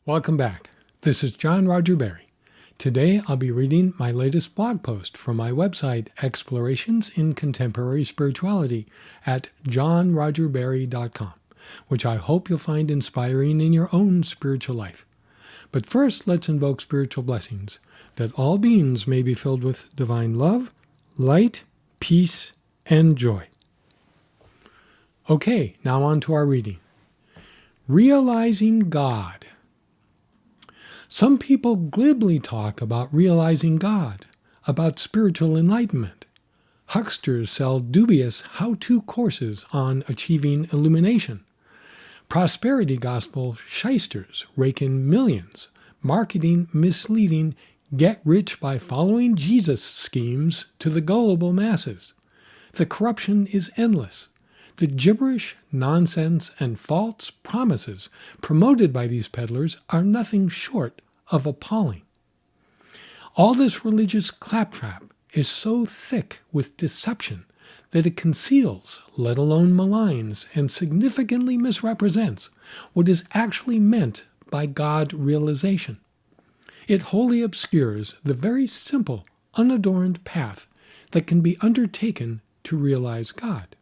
Welcome back. This is John Roger Berry. Today I'll be reading my latest blog post from my website, Explorations in Contemporary Spirituality, at johnrogerberry.com, which I hope you'll find inspiring in your own spiritual life. But first, let's invoke spiritual blessings, that all beings may be filled with divine love, light, peace, and joy. Okay, now on to our reading. Realizing God. Some people glibly talk about realizing God, about spiritual enlightenment. Hucksters sell dubious how-to courses on achieving illumination. Prosperity gospel shysters rake in millions, marketing misleading get-rich-by-following Jesus schemes to the gullible masses. The corruption is endless. The gibberish, nonsense, and false promises promoted by these peddlers are nothing short of appalling. All this religious claptrap is so thick with deception that it conceals, let alone maligns, and significantly misrepresents what is actually meant by God realization. It wholly obscures the very simple, unadorned path that can be undertaken to realize God.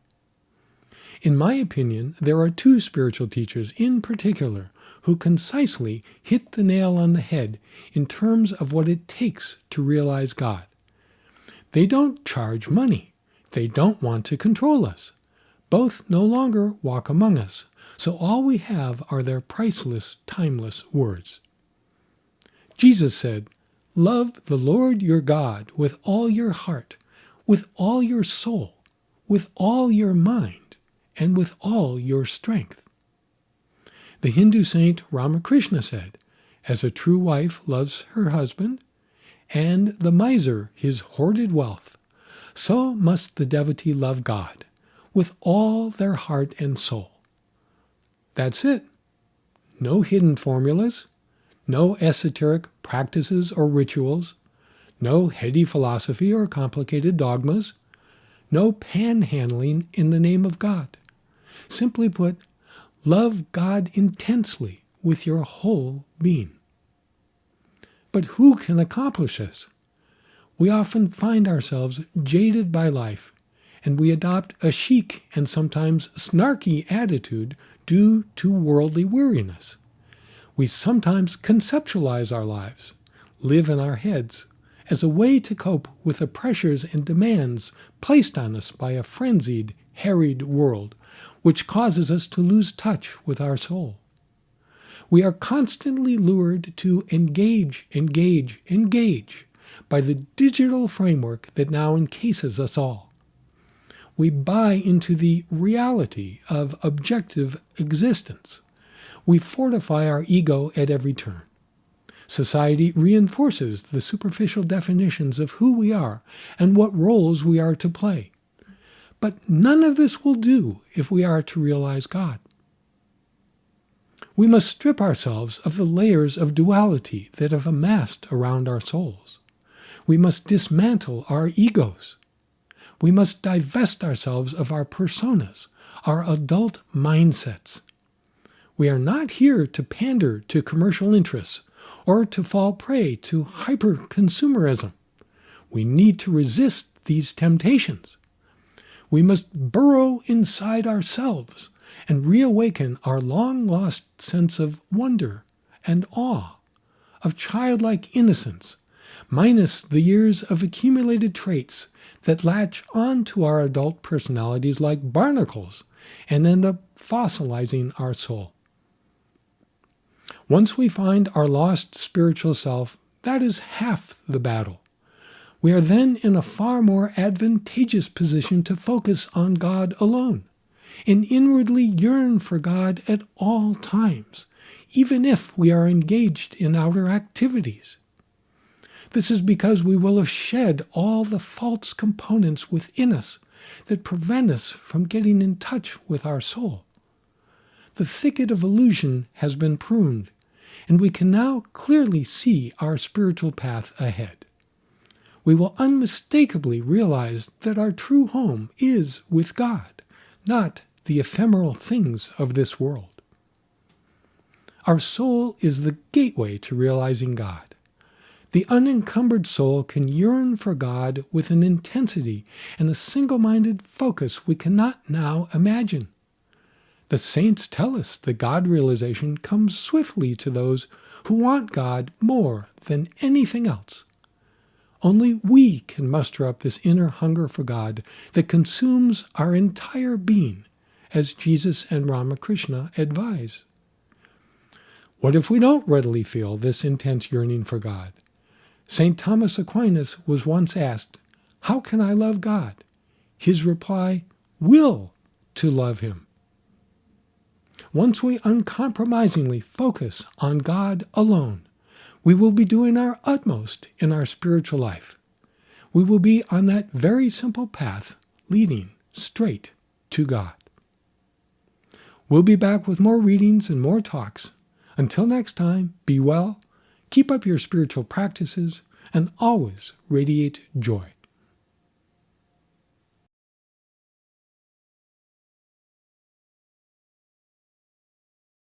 In my opinion, there are two spiritual teachers in particular who concisely hit the nail on the head in terms of what it takes to realize God. They don't charge money. They don't want to control us. Both no longer walk among us, so all we have are their priceless, timeless words. Jesus said, "Love the Lord your God with all your heart, with all your soul, with all your mind, and with all your strength." The Hindu saint Ramakrishna said, "As a true wife loves her husband, and the miser his hoarded wealth, so must the devotee love God with all their heart and soul." That's it. No hidden formulas, no esoteric practices or rituals, no heady philosophy or complicated dogmas, no panhandling in the name of God. Simply put, love God intensely with your whole being. But who can accomplish this? We often find ourselves jaded by life, and we adopt a chic and sometimes snarky attitude due to worldly weariness. We sometimes conceptualize our lives, live in our heads, as a way to cope with the pressures and demands placed on us by a frenzied, harried world, which causes us to lose touch with our soul. We are constantly lured to engage by the digital framework that now encases us all. We buy into the reality of objective existence. We fortify our ego at every turn. Society reinforces the superficial definitions of who we are and what roles we are to play. But none of this will do if we are to realize God. We must strip ourselves of the layers of duality that have amassed around our souls. We must dismantle our egos. We must divest ourselves of our personas, our adult mindsets. We are not here to pander to commercial interests or to fall prey to hyper-consumerism. We need to resist these temptations. We must burrow inside ourselves and reawaken our long-lost sense of wonder and awe, of childlike innocence, minus the years of accumulated traits that latch onto our adult personalities like barnacles and end up fossilizing our soul. Once we find our lost spiritual self, that is half the battle. We are then in a far more advantageous position to focus on God alone, and inwardly yearn for God at all times, even if we are engaged in outer activities. This is because we will have shed all the false components within us that prevent us from getting in touch with our soul. The thicket of illusion has been pruned, and we can now clearly see our spiritual path ahead. We will unmistakably realize that our true home is with God, not the ephemeral things of this world. Our soul is the gateway to realizing God. The unencumbered soul can yearn for God with an intensity and a single-minded focus we cannot now imagine. The saints tell us that God realization comes swiftly to those who want God more than anything else. Only we can muster up this inner hunger for God that consumes our entire being, as Jesus and Ramakrishna advise. What if we don't readily feel this intense yearning for God? St. Thomas Aquinas was once asked, "How can I love God?" His reply, "Will to love him." Once we uncompromisingly focus on God alone, we will be doing our utmost in our spiritual life. We will be on that very simple path leading straight to God. We'll be back with more readings and more talks. Until next time, be well, keep up your spiritual practices, and always radiate joy.